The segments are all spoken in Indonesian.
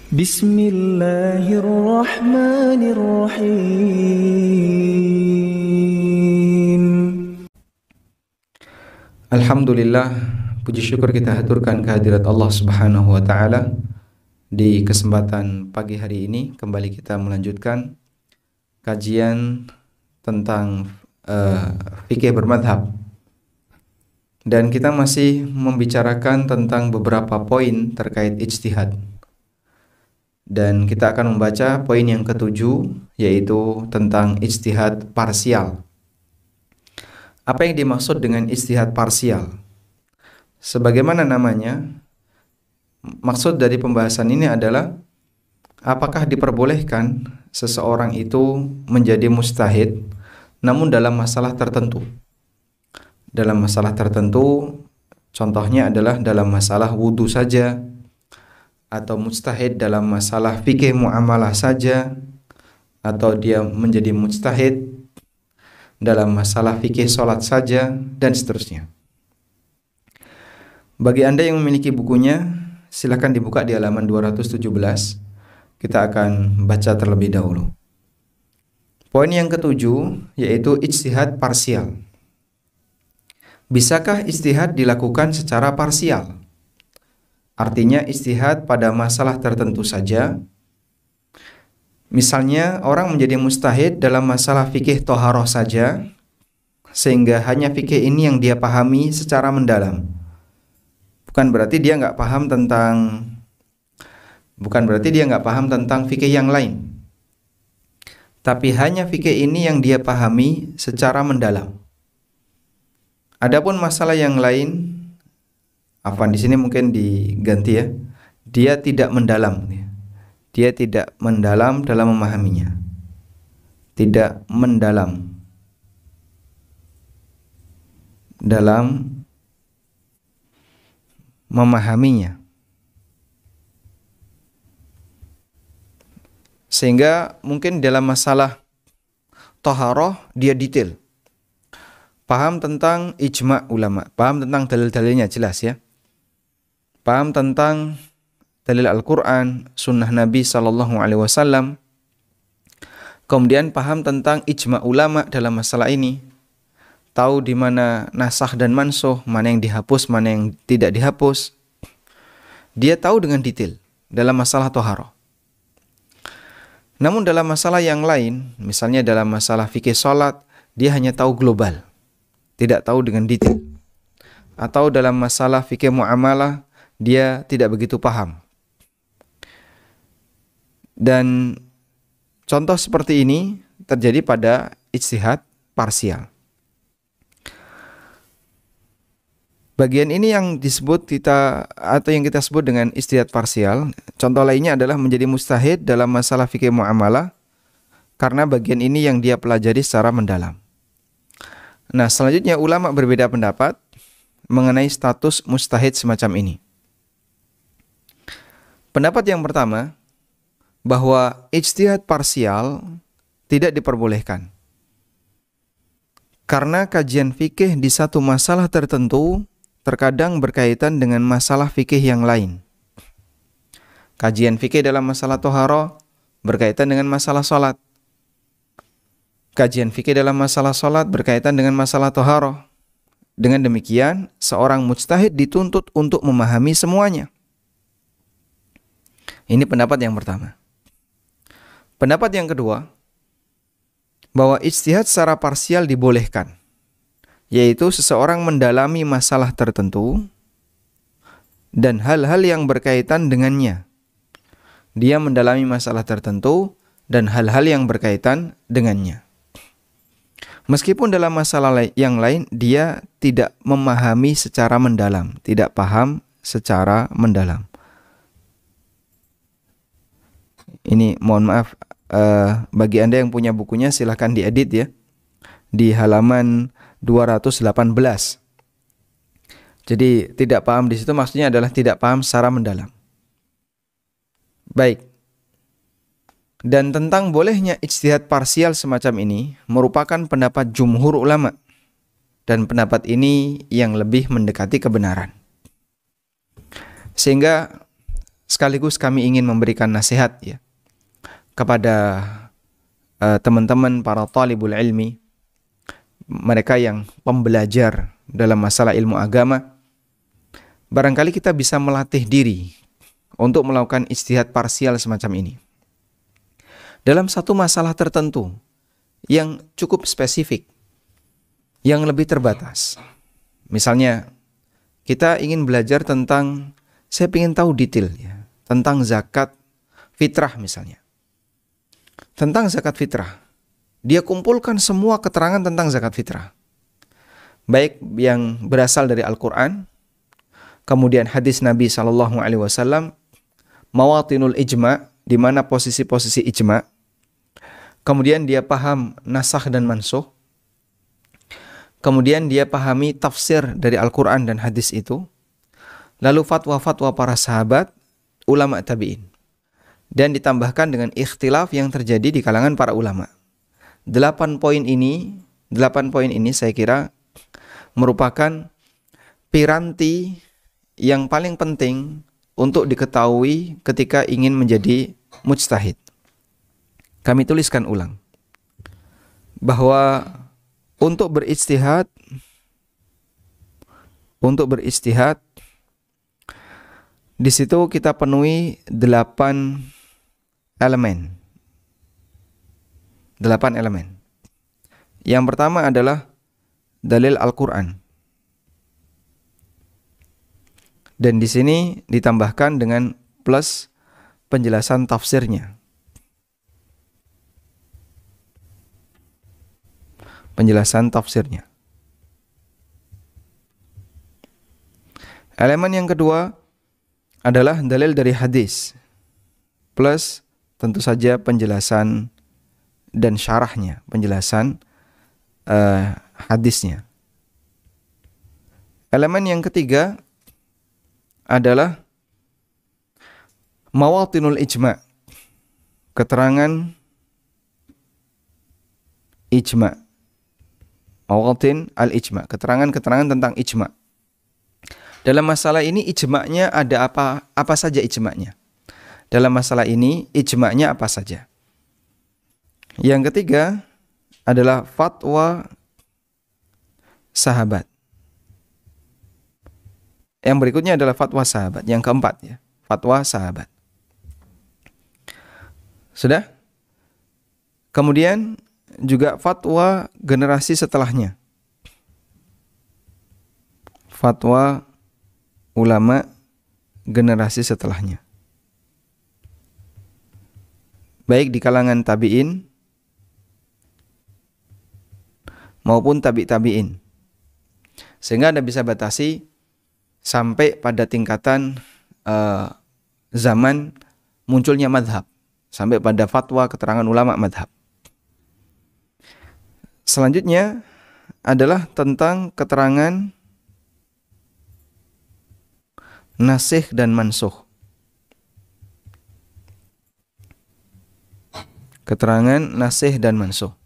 Bismillahirrahmanirrahim. Alhamdulillah, puji syukur kita haturkan kehadirat Allah Subhanahu wa taala. Di kesempatan pagi hari ini kembali kita melanjutkan kajian tentang fikih bermadhab. Dan kita masih membicarakan tentang beberapa poin terkait ijtihad. Dan kita akan membaca poin yang ketujuh, yaitu tentang ijtihad parsial. Apa yang dimaksud dengan ijtihad parsial? Sebagaimana namanya, maksud dari pembahasan ini adalah apakah diperbolehkan seseorang itu menjadi mujtahid namun dalam masalah tertentu. Dalam masalah tertentu, contohnya adalah dalam masalah wudu saja, atau mujtahid dalam masalah fikih muamalah saja, atau dia menjadi mujtahid dalam masalah fikih sholat saja, dan seterusnya. Bagi Anda yang memiliki bukunya, silakan dibuka di halaman 217. Kita akan baca terlebih dahulu. Poin yang ketujuh, yaitu ijtihad parsial. Bisakah ijtihad dilakukan secara parsial? Artinya ijtihad pada masalah tertentu saja. Misalnya orang menjadi mujtahid dalam masalah fikih toharoh saja, sehingga hanya fikih ini yang dia pahami secara mendalam. Bukan berarti dia nggak paham tentang fikih yang lain. Tapi hanya fikih ini yang dia pahami secara mendalam. Adapun masalah yang lain, di sini mungkin diganti ya. Dia tidak mendalam. Dia tidak mendalam dalam memahaminya. Tidak mendalam dalam memahaminya. Sehingga mungkin dalam masalah taharah dia detail. Paham tentang ijma' ulama, paham tentang dalil-dalilnya jelas ya. Paham tentang dalil Al-Quran, sunnah Nabi SAW. Kemudian paham tentang ijma' ulama dalam masalah ini. Tahu di mana nasakh dan mansukh, mana yang dihapus, mana yang tidak dihapus. Dia tahu dengan detail dalam masalah taharah. Namun dalam masalah yang lain, misalnya dalam masalah fikih sholat, dia hanya tahu global, tidak tahu dengan detail. Atau dalam masalah fikih muamalah, dia tidak begitu paham. Dan contoh seperti ini terjadi pada ijtihad parsial. Bagian ini yang kita sebut dengan ijtihad parsial. Contoh lainnya adalah menjadi mujtahid dalam masalah fikih muamalah karena bagian ini yang dia pelajari secara mendalam. Nah, selanjutnya ulama berbeda pendapat mengenai status mujtahid semacam ini. Pendapat yang pertama, bahwa ijtihad parsial tidak diperbolehkan. Karena kajian fikih di satu masalah tertentu terkadang berkaitan dengan masalah fikih yang lain. Kajian fikih dalam masalah toharoh berkaitan dengan masalah sholat. Kajian fikih dalam masalah sholat berkaitan dengan masalah toharoh. Dengan demikian, seorang mujtahid dituntut untuk memahami semuanya. Ini pendapat yang pertama. Pendapat yang kedua, bahwa ijtihad secara parsial dibolehkan, yaitu seseorang mendalami masalah tertentu dan hal-hal yang berkaitan dengannya. Dia mendalami masalah tertentu dan hal-hal yang berkaitan dengannya. Meskipun dalam masalah yang lain dia tidak memahami secara mendalam, tidak paham secara mendalam. Ini mohon maaf, bagi Anda yang punya bukunya silahkan diedit ya. Di halaman 218. Jadi tidak paham di situ maksudnya adalah tidak paham secara mendalam. Baik. Dan tentang bolehnya ijtihad parsial semacam ini merupakan pendapat jumhur ulama. Dan pendapat ini yang lebih mendekati kebenaran. Sehingga sekaligus kami ingin memberikan nasihat ya kepada teman-teman para talibul ilmi, mereka yang pembelajar dalam masalah ilmu agama. Barangkali kita bisa melatih diri untuk melakukan ijtihad parsial semacam ini dalam satu masalah tertentu yang cukup spesifik, yang lebih terbatas. Misalnya, kita ingin belajar tentang, saya ingin tahu detail ya, tentang zakat fitrah misalnya. Tentang zakat fitrah. Dia kumpulkan semua keterangan tentang zakat fitrah. Baik yang berasal dari Al-Quran, kemudian hadis Nabi SAW, mawatinul ijma', di mana posisi-posisi ijma'. Kemudian dia paham nasakh dan mansukh. Kemudian dia pahami tafsir dari Al-Quran dan hadis itu. Lalu fatwa-fatwa para sahabat, ulama tabi'in. Dan ditambahkan dengan ikhtilaf yang terjadi di kalangan para ulama. 8 poin ini saya kira merupakan piranti yang paling penting untuk diketahui ketika ingin menjadi mujtahid. Kami tuliskan ulang bahwa untuk berijtihad di situ kita penuhi 8 elemen. 8 elemen. Yang pertama adalah dalil Al-Qur'an. Dan di sini ditambahkan dengan plus penjelasan tafsirnya. Elemen yang kedua adalah dalil dari hadis plus tentu saja penjelasan dan syarahnya, penjelasan hadisnya. Elemen yang ketiga adalah mawatinul ijma', keterangan ijma'. Mawatin al-ijma', keterangan-keterangan tentang ijma'. Dalam masalah ini ijma'nya ada apa saja ijma'nya? Dalam masalah ini ijma'nya apa saja? Yang ketiga adalah fatwa sahabat. Yang berikutnya adalah fatwa sahabat. Yang keempat ya, fatwa sahabat. Sudah? Kemudian juga fatwa generasi setelahnya. Fatwa ulama generasi setelahnya. Baik di kalangan tabi'in maupun tabi'in. Sehingga Anda bisa batasi sampai pada tingkatan zaman munculnya madhab. Sampai pada fatwa keterangan ulama madhab. Selanjutnya adalah tentang keterangan nasikh dan mansukh. Keterangan nasikh dan mansukh.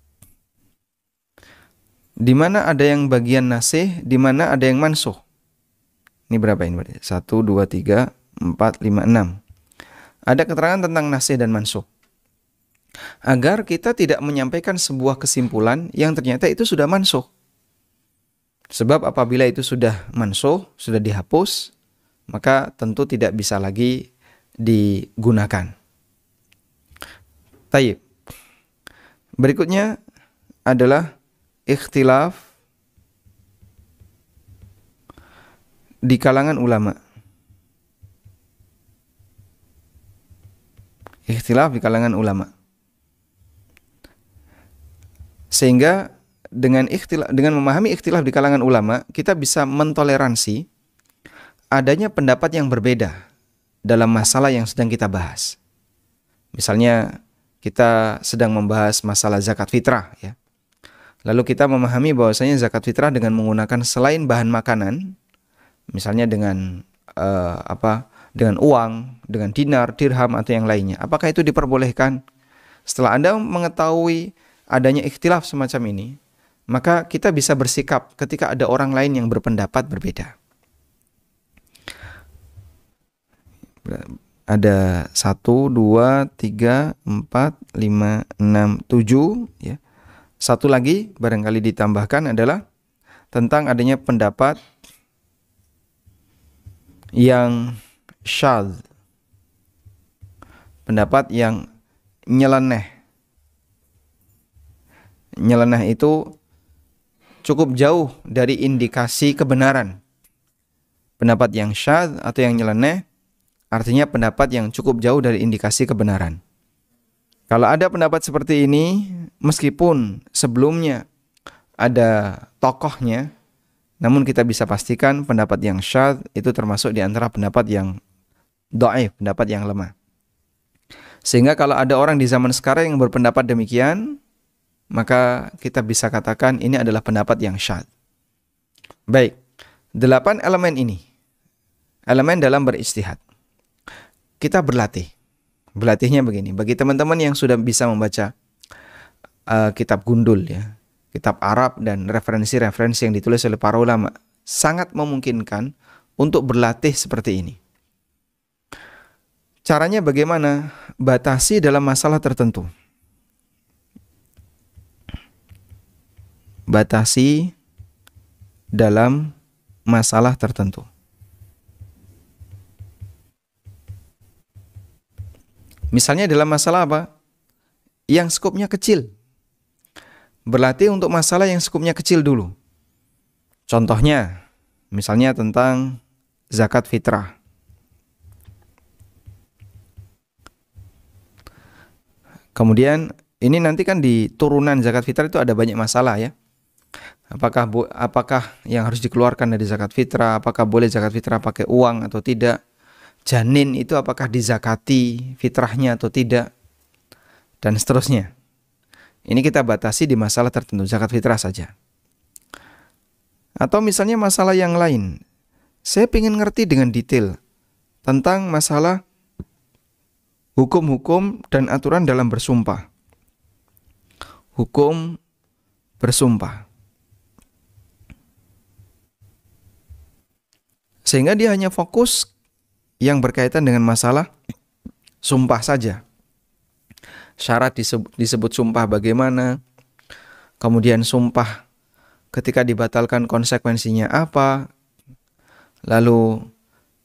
Di mana ada yang bagian nasikh, di mana ada yang mansukh. Ini berapa ini berarti? 1, 2, 3, 4, 5, 6. Ada keterangan tentang nasikh dan mansukh. Agar kita tidak menyampaikan sebuah kesimpulan yang ternyata itu sudah mansukh. Sebab apabila itu sudah mansukh, sudah dihapus, maka tentu tidak bisa lagi digunakan. Tayyib. Berikutnya adalah ikhtilaf di kalangan ulama. Ikhtilaf di kalangan ulama. Sehingga dengan memahami ikhtilaf di kalangan ulama, kita bisa mentoleransi adanya pendapat yang berbeda dalam masalah yang sedang kita bahas. Misalnya kita sedang membahas masalah zakat fitrah ya. Lalu kita memahami bahwasanya zakat fitrah dengan menggunakan selain bahan makanan, misalnya dengan dengan uang, dengan dinar, dirham atau yang lainnya. Apakah itu diperbolehkan? Setelah Anda mengetahui adanya ikhtilaf semacam ini, maka kita bisa bersikap ketika ada orang lain yang berpendapat berbeda. ada 1, 2, 3, 4, 5, 6, 7 ya. Satu lagi barangkali ditambahkan adalah tentang adanya pendapat yang syadz, pendapat yang nyeleneh. Nyeleneh itu cukup jauh dari indikasi kebenaran. Pendapat yang syadz atau yang nyeleneh artinya pendapat yang cukup jauh dari indikasi kebenaran. Kalau ada pendapat seperti ini, meskipun sebelumnya ada tokohnya, namun kita bisa pastikan pendapat yang syadz itu termasuk di antara pendapat yang dhaif, pendapat yang lemah. Sehingga kalau ada orang di zaman sekarang yang berpendapat demikian, maka kita bisa katakan ini adalah pendapat yang syadz. Baik, 8 elemen ini, elemen dalam berijtihad. Kita berlatih. Berlatihnya begini, bagi teman-teman yang sudah bisa membaca kitab gundul ya, kitab Arab dan referensi-referensi yang ditulis oleh para ulama, sangat memungkinkan untuk berlatih seperti ini. Caranya bagaimana? Batasi dalam masalah tertentu. Batasi dalam masalah tertentu. Misalnya dalam masalah apa? Yang skopnya kecil. Berlatih untuk masalah yang skopnya kecil dulu. Contohnya, misalnya tentang zakat fitrah. Kemudian, ini nanti kan di turunan zakat fitrah itu ada banyak masalah ya. Apakah yang harus dikeluarkan dari zakat fitrah? Apakah boleh zakat fitrah pakai uang atau tidak? Janin itu apakah dizakati fitrahnya atau tidak, dan seterusnya. Ini kita batasi di masalah tertentu, zakat fitrah saja. Atau misalnya masalah yang lain, saya ingin ngerti dengan detail tentang masalah hukum-hukum dan aturan dalam bersumpah. Hukum bersumpah. Sehingga dia hanya fokus yang berkaitan dengan masalah sumpah saja. Syarat disebut sumpah bagaimana, kemudian sumpah ketika dibatalkan konsekuensinya apa, lalu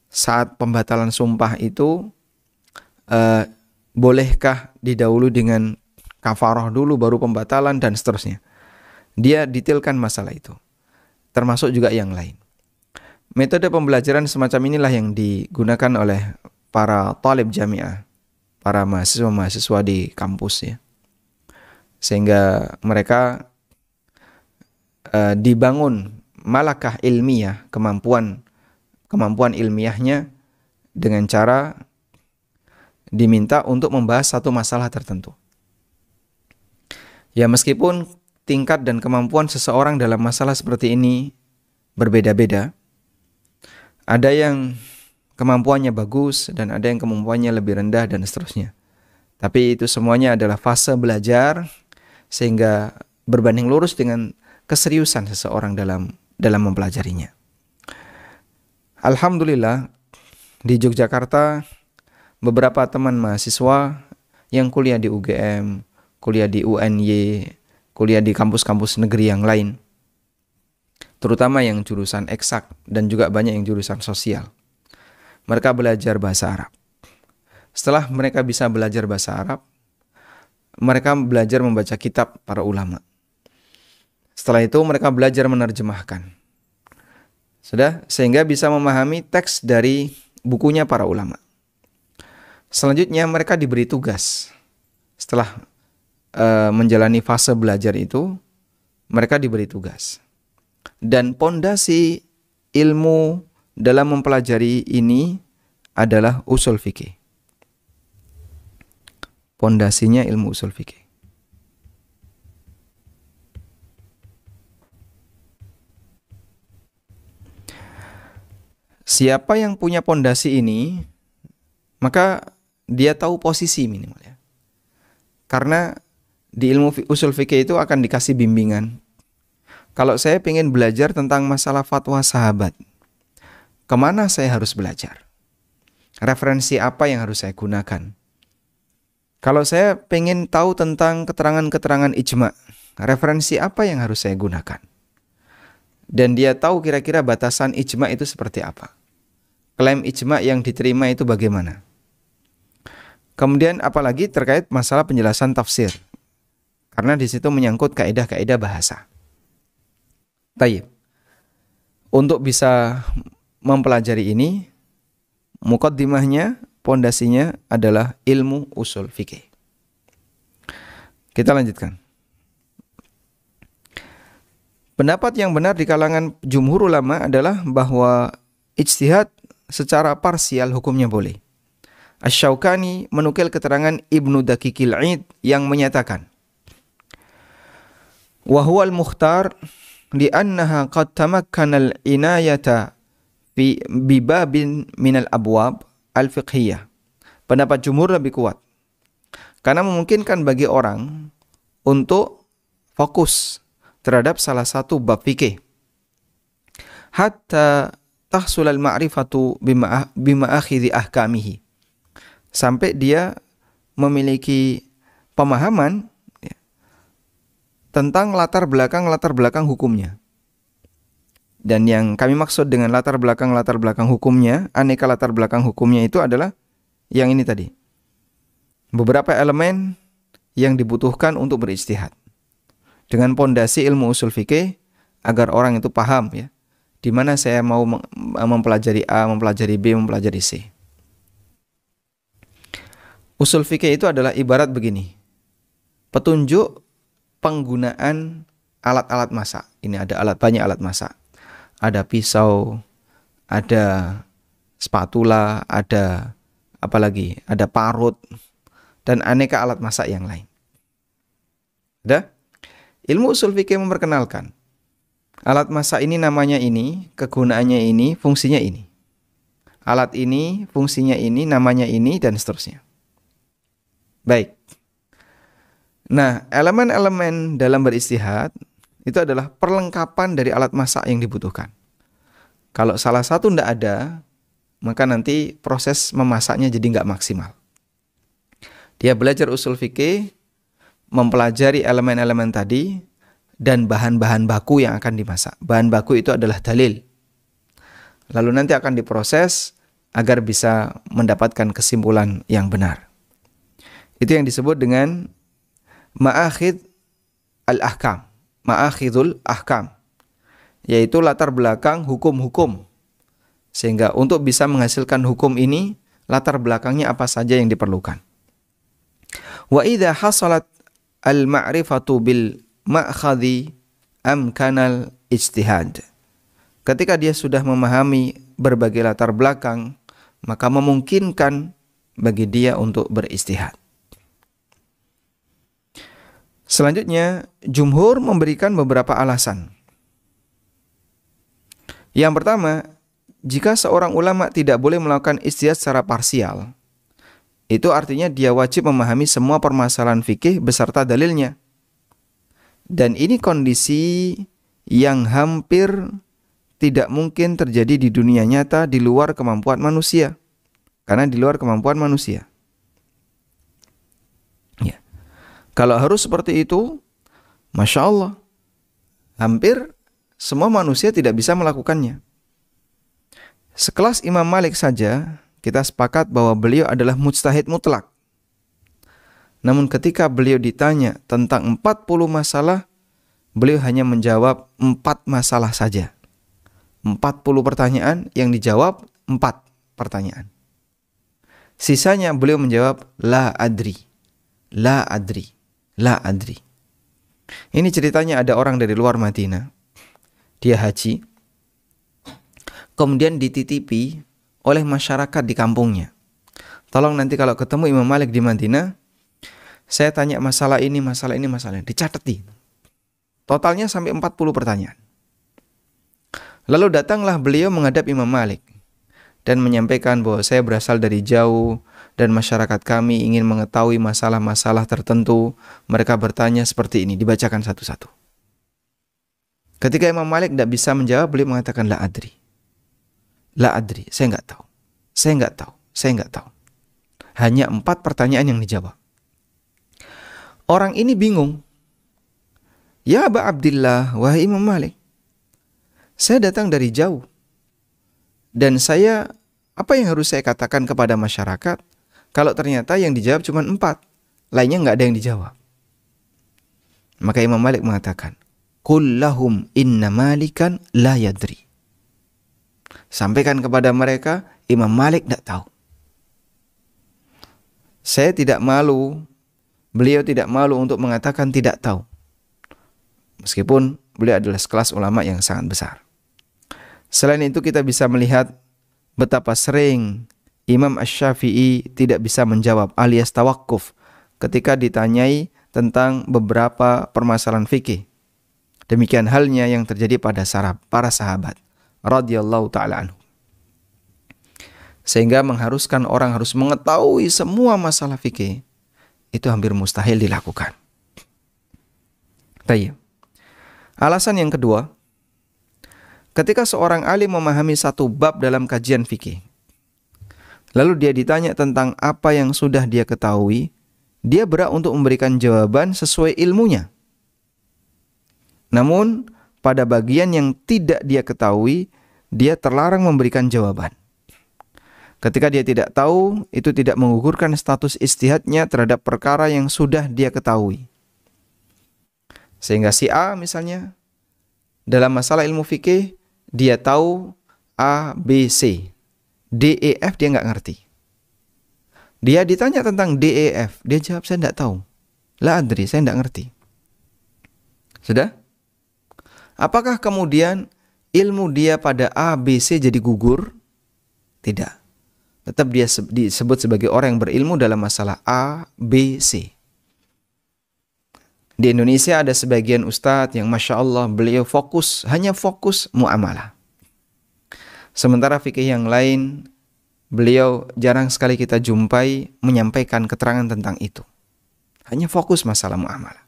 saat pembatalan sumpah itu bolehkah didahului dengan kafarah dulu baru pembatalan dan seterusnya. Dia detailkan masalah itu, termasuk juga yang lain. Metode pembelajaran semacam inilah yang digunakan oleh para talib jamiah, para mahasiswa-mahasiswa di kampus ya. Sehingga mereka dibangun malakah ilmiah, kemampuan ilmiahnya dengan cara diminta untuk membahas satu masalah tertentu. Ya meskipun tingkat dan kemampuan seseorang dalam masalah seperti ini berbeda-beda, ada yang kemampuannya bagus dan ada yang kemampuannya lebih rendah dan seterusnya. Tapi itu semuanya adalah fase belajar sehingga berbanding lurus dengan keseriusan seseorang dalam mempelajarinya. Alhamdulillah di Yogyakarta beberapa teman mahasiswa yang kuliah di UGM, kuliah di UNY, kuliah di kampus-kampus negeri yang lain, terutama yang jurusan eksak dan juga banyak yang jurusan sosial. Mereka belajar bahasa Arab. Setelah mereka bisa belajar bahasa Arab, mereka belajar membaca kitab para ulama. Setelah itu mereka belajar menerjemahkan. Sudah, sehingga bisa memahami teks dari bukunya para ulama. Selanjutnya mereka diberi tugas. Setelah menjalani fase belajar itu, mereka diberi tugas. Dan pondasi ilmu dalam mempelajari ini adalah usul fikih. Pondasinya ilmu usul fikih. Siapa yang punya pondasi ini, maka dia tahu posisi minimal ya. Karena di ilmu usul fikih itu akan dikasih bimbingan. Kalau saya ingin belajar tentang masalah fatwa sahabat, kemana saya harus belajar? Referensi apa yang harus saya gunakan? Kalau saya pengen tahu tentang keterangan-keterangan ijma, referensi apa yang harus saya gunakan? Dan dia tahu kira-kira batasan ijma itu seperti apa. Klaim ijma yang diterima itu bagaimana? Kemudian apalagi terkait masalah penjelasan tafsir. Karena di situ menyangkut kaidah-kaidah bahasa. Tayyib. Untuk bisa mempelajari ini, muqaddimahnya, pondasinya adalah ilmu usul fikih. Kita lanjutkan. Pendapat yang benar di kalangan jumhur ulama adalah bahwa ijtihad secara parsial hukumnya boleh. Asy-Syaukani menukil keterangan Ibnu Daqiqil 'Id yang menyatakan, wa huwal mukhtar li annaha qad tamakkana al-inayata fi bibabin minal abwab al-fiqhiyah. Pendapat jumhur lebih kuat karena memungkinkan bagi orang untuk fokus terhadap salah satu bab fikih hatta tahsul al-ma'rifatu bima akhidhi ahkamihi, sampai dia memiliki pemahaman tentang latar belakang hukumnya. Dan yang kami maksud dengan latar belakang hukumnya, aneka latar belakang hukumnya itu adalah yang ini tadi. Beberapa elemen yang dibutuhkan untuk berijtihad. Dengan pondasi ilmu usul fikih agar orang itu paham ya, di mana saya mau mempelajari A, mempelajari B, mempelajari C. Usul fikih itu adalah ibarat begini. Petunjuk penggunaan alat-alat masak. Ini ada banyak alat masak. Ada pisau, ada spatula, ada apa lagi? Ada parut dan aneka alat masak yang lain. Ada? Ilmu usul fikih memperkenalkan alat masak ini namanya ini, kegunaannya ini, fungsinya ini. Alat ini, fungsinya ini, namanya ini, dan seterusnya. Baik. Nah, elemen-elemen dalam beristihad itu adalah perlengkapan dari alat masak yang dibutuhkan. Kalau salah satu tidak ada, maka nanti proses memasaknya jadi nggak maksimal. Dia belajar usul fikih, mempelajari elemen-elemen tadi, dan bahan-bahan baku yang akan dimasak. Bahan baku itu adalah dalil. Lalu nanti akan diproses agar bisa mendapatkan kesimpulan yang benar. Itu yang disebut dengan ma'akhid al-ahkam, ma'akhidul ahkam, yaitu latar belakang hukum-hukum. Sehingga untuk bisa menghasilkan hukum ini, latar belakangnya apa saja yang diperlukan. Wa idza hasalat al-ma'rifatu bil ma'khadhi amkanal ijtihad. Ketika dia sudah memahami berbagai latar belakang, maka memungkinkan bagi dia untuk beristihad. Selanjutnya, jumhur memberikan beberapa alasan. Yang pertama, jika seorang ulama tidak boleh melakukan ijtihad secara parsial, itu artinya dia wajib memahami semua permasalahan fikih beserta dalilnya. Dan ini kondisi yang hampir tidak mungkin terjadi di dunia nyata di luar kemampuan manusia. Karena di luar kemampuan manusia. Ya. Kalau harus seperti itu, Masya Allah, hampir semua manusia tidak bisa melakukannya. Sekelas Imam Malik saja, kita sepakat bahwa beliau adalah mujtahid mutlak. Namun ketika beliau ditanya tentang 40 masalah, beliau hanya menjawab 4 masalah saja. 40 pertanyaan yang dijawab 4 pertanyaan. Sisanya beliau menjawab la adri, la adri, la adri. Ini ceritanya ada orang dari luar Madinah. Dia haji. Kemudian dititipi oleh masyarakat di kampungnya. Tolong nanti kalau ketemu Imam Malik di Madinah, saya tanya masalah ini, masalah ini, masalah ini. Dicatati. Totalnya sampai 40 pertanyaan. Lalu datanglah beliau menghadap Imam Malik dan menyampaikan bahwa saya berasal dari jauh dan masyarakat kami ingin mengetahui masalah-masalah tertentu. Mereka bertanya seperti ini, dibacakan satu-satu. Ketika Imam Malik tidak bisa menjawab, beliau mengatakan la adri. La adri, saya enggak tahu. Saya enggak tahu. Saya nggak tahu. Hanya 4 pertanyaan yang dijawab. Orang ini bingung. Ya Aba Abdillah, wahai Imam Malik, saya datang dari jauh. Dan apa yang harus saya katakan kepada masyarakat kalau ternyata yang dijawab cuma 4, lainnya nggak ada yang dijawab? Maka Imam Malik mengatakan, Qul lahum inna Malikan la yadri. Sampaikan kepada mereka, Imam Malik tidak tahu. Beliau tidak malu untuk mengatakan tidak tahu. Meskipun beliau adalah sekelas ulama yang sangat besar. Selain itu kita bisa melihat betapa sering Imam Asy-Syafi'i tidak bisa menjawab alias tawakuf ketika ditanyai tentang beberapa permasalahan fikih. Demikian halnya yang terjadi pada para sahabat radhiyallahu taala anhu. Sehingga mengharuskan orang harus mengetahui semua masalah fikih itu hampir mustahil dilakukan. Baik. Alasan yang kedua, ketika seorang alim memahami satu bab dalam kajian fikih, lalu dia ditanya tentang apa yang sudah dia ketahui, dia berhak untuk memberikan jawaban sesuai ilmunya. Namun, pada bagian yang tidak dia ketahui, dia terlarang memberikan jawaban. Ketika dia tidak tahu, itu tidak menggugurkan status ijtihadnya terhadap perkara yang sudah dia ketahui. Sehingga si A misalnya, dalam masalah ilmu fikih, dia tahu A, B, C. D, E, F dia nggak ngerti. Dia ditanya tentang D, E, F. Dia jawab, saya nggak tahu. La adri, saya nggak ngerti. Sudah? Apakah kemudian ilmu dia pada A, B, C jadi gugur? Tidak. Tetap dia disebut sebagai orang yang berilmu dalam masalah A, B, C. Di Indonesia ada sebagian ustadz yang Masya Allah beliau hanya fokus muamalah. Sementara fikih yang lain, beliau jarang sekali kita jumpai menyampaikan keterangan tentang itu. Hanya fokus masalah muamalah.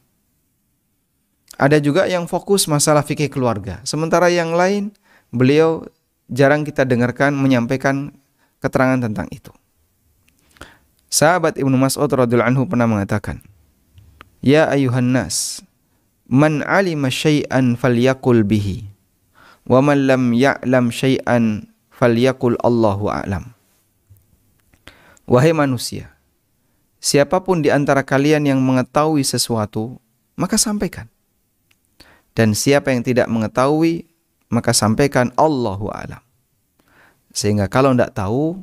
Ada juga yang fokus masalah fikih keluarga. Sementara yang lain, beliau jarang kita dengarkan menyampaikan keterangan tentang itu. Sahabat Ibnu Mas'ud radhiyallahu anhu pernah mengatakan, Ya ayuhan nas, man alima syai'an falyakul bihi, wa man lam ya'lam syai'an falyakul Allahu a'lam. Wahai manusia, siapapun di antara kalian yang mengetahui sesuatu, maka sampaikan. Dan siapa yang tidak mengetahui, maka sampaikan Allahu a'lam. Sehingga kalau tidak tahu,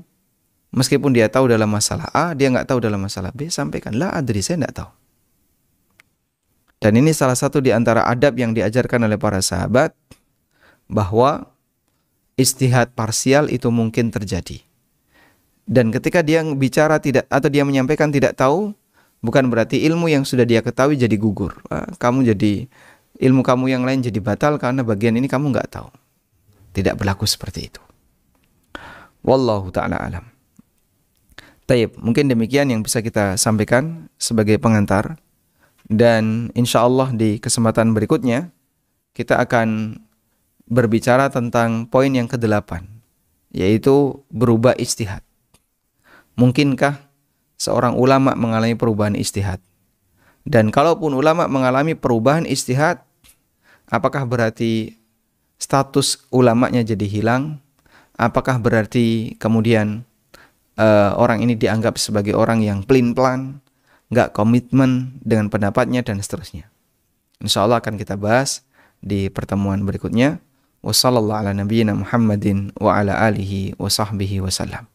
meskipun dia tahu dalam masalah A, dia nggak tahu dalam masalah B, sampaikan, la adri, saya tidak tahu. Dan ini salah satu di antara adab yang diajarkan oleh para sahabat, bahwa ijtihad parsial itu mungkin terjadi. Dan ketika dia bicara tidak atau dia menyampaikan tidak tahu, bukan berarti ilmu yang sudah dia ketahui jadi gugur. Ilmu kamu yang lain jadi batal karena bagian ini kamu nggak tahu. Tidak berlaku seperti itu. Wallahu ta'ala alam. Taib, mungkin demikian yang bisa kita sampaikan sebagai pengantar. Dan insya Allah di kesempatan berikutnya kita akan berbicara tentang poin yang ke-8, yaitu berubah ijtihad. Mungkinkah seorang ulama mengalami perubahan ijtihad? Dan kalaupun ulama mengalami perubahan ijtihad, apakah berarti status ulamanya jadi hilang? Apakah berarti kemudian orang ini dianggap sebagai orang yang pelin-pelan, nggak komitmen dengan pendapatnya, dan seterusnya? Insya Allah akan kita bahas di pertemuan berikutnya. Wassallallahu ala nabiyyina Muhammadin wa ala alihi wa sahbihi wasallam.